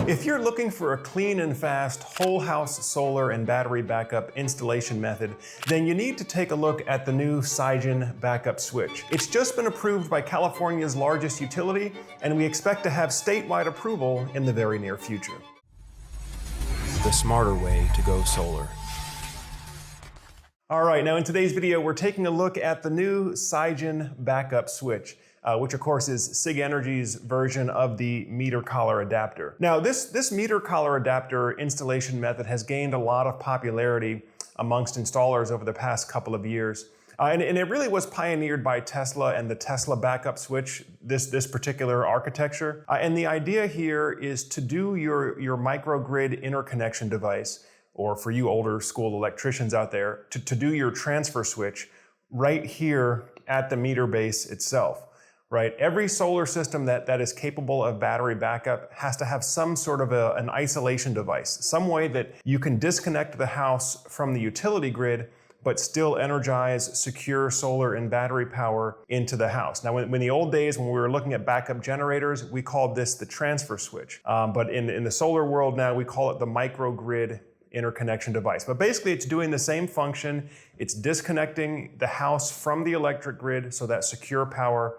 If you're looking for a clean and fast whole house solar and battery backup installation method, then you need to take a look at the new Sigen Backup Switch. It's just been approved by California's largest utility, and we expect to have statewide approval in the very near future. The smarter way to go solar. All right, now in today's video, we're taking a look at the new Sigen Backup Switch, which of course is SIG Energy's version of the meter collar adapter. Now this meter collar adapter installation method has gained a lot of popularity amongst installers over the past couple of years. And it really was pioneered by Tesla and the Tesla backup switch, this particular architecture. And the idea here is to do your microgrid interconnection device, or for you older school electricians out there, to do your transfer switch right here at the meter base itself. Right? Every solar system that is capable of battery backup has to have some sort of an isolation device, some way that you can disconnect the house from the utility grid, but still energize secure solar and battery power into the house. Now, in the old days, when we were looking at backup generators, we called this the transfer switch. But in the solar world now, we call it the microgrid interconnection device. But basically, it's doing the same function. It's disconnecting the house from the electric grid so that secure power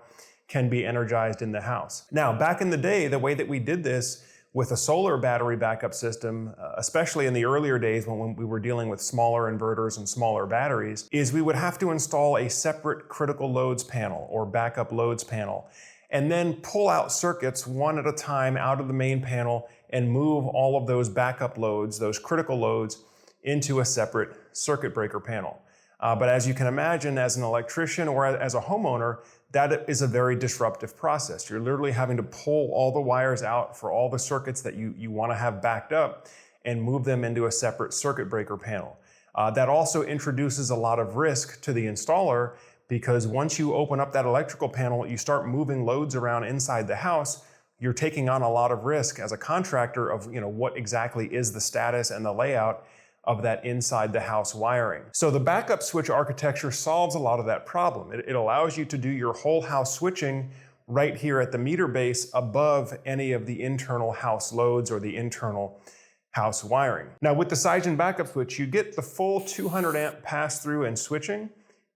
can be energized in the house. Now, back in the day, the way that we did this with a solar battery backup system, especially in the earlier days when we were dealing with smaller inverters and smaller batteries, is we would have to install a separate critical loads panel or backup loads panel, and then pull out circuits one at a time out of the main panel and move all of those backup loads, those critical loads, into a separate circuit breaker panel. But as you can imagine, as an electrician or as a homeowner, that is a very disruptive process. You're literally having to pull all the wires out for all the circuits that you want to have backed up and move them into a separate circuit breaker panel. That also introduces a lot of risk to the installer, because once you open up that electrical panel, you start moving loads around inside the house, you're taking on a lot of risk as a contractor of what exactly is the status and the layout of that inside the house wiring. So the backup switch architecture solves a lot of that problem. It allows you to do your whole house switching right here at the meter base above any of the internal house loads or the internal house wiring. Now with the Sigen backup switch, you get the full 200 amp pass through and switching,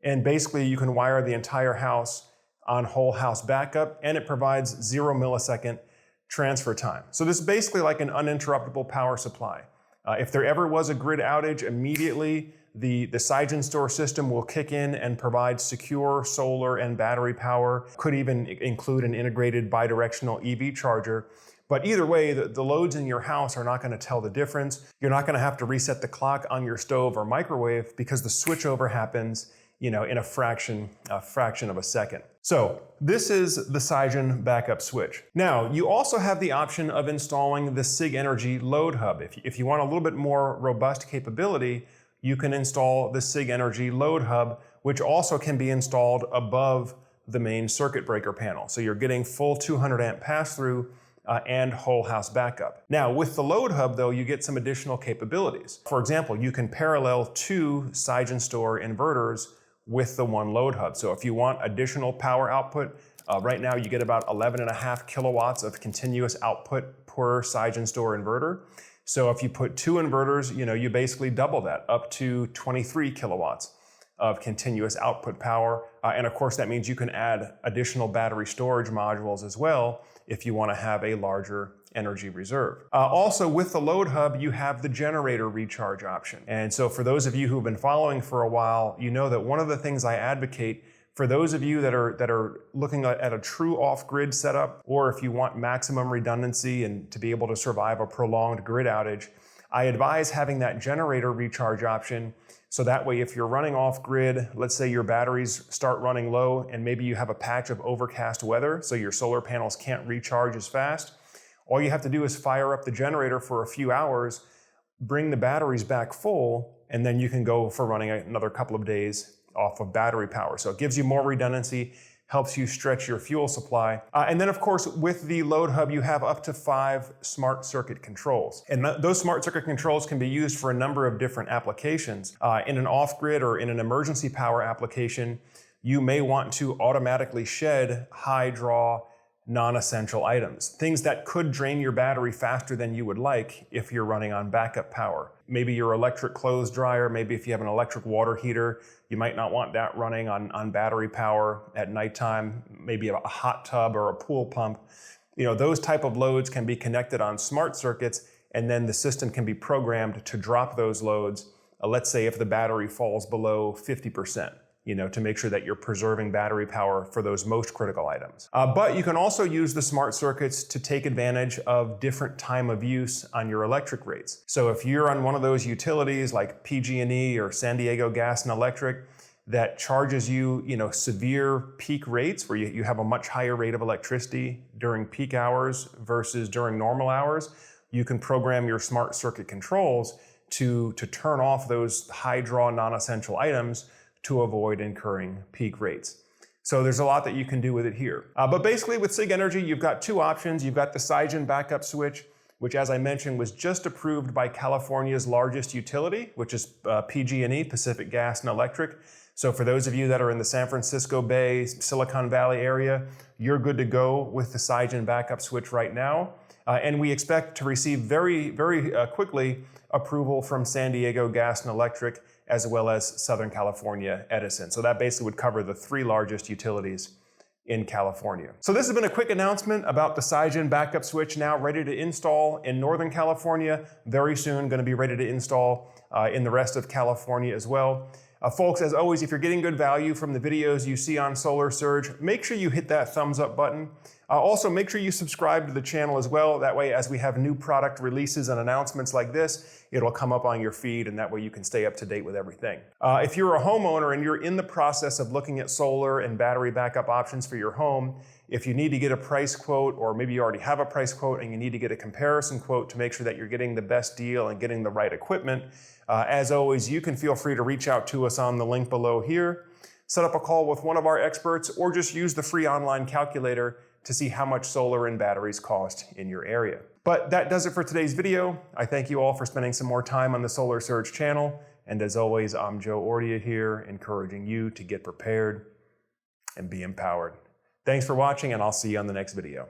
and basically you can wire the entire house on whole house backup, and it provides 0 millisecond transfer time. So this is basically like an uninterruptible power supply. If there ever was a grid outage, immediately the Sigen Store system will kick in and provide secure solar and battery power. Could even include an integrated bidirectional EV charger. But either way, the loads in your house are not going to tell the difference. You're not going to have to reset the clock on your stove or microwave, because the switchover happens in a fraction of a second. So this is the Sigen backup switch. Now, you also have the option of installing the SIG Energy load hub. If you want a little bit more robust capability, you can install the SIG Energy load hub, which also can be installed above the main circuit breaker panel. So you're getting full 200 amp pass through and whole house backup. Now, with the load hub though, you get some additional capabilities. For example, you can parallel 2 Sigen Store inverters with the one load hub. So if you want additional power output, right now you get about 11.5 kilowatts of continuous output per Sigen Store inverter. So if you put 2 inverters, you basically double that, up to 23 kilowatts of continuous output power. And of course that means you can add additional battery storage modules as well if you want to have a larger energy reserve. Also with the load hub, you have the generator recharge option. And so for those of you who've been following for a while, you know that one of the things I advocate for those of you that are looking at a true off-grid setup, or if you want maximum redundancy and to be able to survive a prolonged grid outage, I advise having that generator recharge option. So that way, if you're running off grid, let's say your batteries start running low and maybe you have a patch of overcast weather, so your solar panels can't recharge as fast, all you have to do is fire up the generator for a few hours, bring the batteries back full, and then you can go for running another couple of days off of battery power. So it gives you more redundancy, helps you stretch your fuel supply. And then of course, with the load hub, you have up to 5 smart circuit controls. And those smart circuit controls can be used for a number of different applications. In an off-grid or in an emergency power application, you may want to automatically shed high draw non-essential items, things that could drain your battery faster than you would like if you're running on backup power. Maybe your electric clothes dryer, maybe if you have an electric water heater, you might not want that running on battery power at nighttime, maybe a hot tub or a pool pump. Those type of loads can be connected on smart circuits, and then the system can be programmed to drop those loads, let's say if the battery falls below 50%. To make sure that you're preserving battery power for those most critical items. But you can also use the smart circuits to take advantage of different time of use on your electric rates. So if you're on one of those utilities like PG&E or San Diego Gas and Electric that charges you, severe peak rates where you have a much higher rate of electricity during peak hours versus during normal hours, you can program your smart circuit controls to turn off those high draw non-essential items to avoid incurring peak rates. So there's a lot that you can do with it here. But basically with Sig Energy, you've got two options. You've got the Sigen Backup Switch, which as I mentioned was just approved by California's largest utility, which is PG&E, Pacific Gas and Electric. So for those of you that are in the San Francisco Bay, Silicon Valley area, you're good to go with the Sigen Backup Switch right now. And we expect to receive very, very quickly approval from San Diego Gas and Electric, as well as Southern California Edison. So that basically would cover the three largest utilities in California. So this has been a quick announcement about the Sigen Backup Switch, now ready to install in Northern California, very soon going to be ready to install in the rest of California as well. Folks, as always, if you're getting good value from the videos you see on Solar Surge, make sure you hit that thumbs up button. Also, make sure you subscribe to the channel as well. That way, as we have new product releases and announcements like this, it'll come up on your feed, and that way you can stay up to date with everything. If you're a homeowner and you're in the process of looking at solar and battery backup options for your home, if you need to get a price quote, or maybe you already have a price quote and you need to get a comparison quote to make sure that you're getting the best deal and getting the right equipment, as always, you can feel free to reach out to us on the link below here, set up a call with one of our experts, or just use the free online calculator to see how much solar and batteries cost in your area. But that does it for today's video. I thank you all for spending some more time on the Solar Surge channel. And as always, I'm Joe Ordia here, encouraging you to get prepared and be empowered. Thanks for watching, and I'll see you on the next video.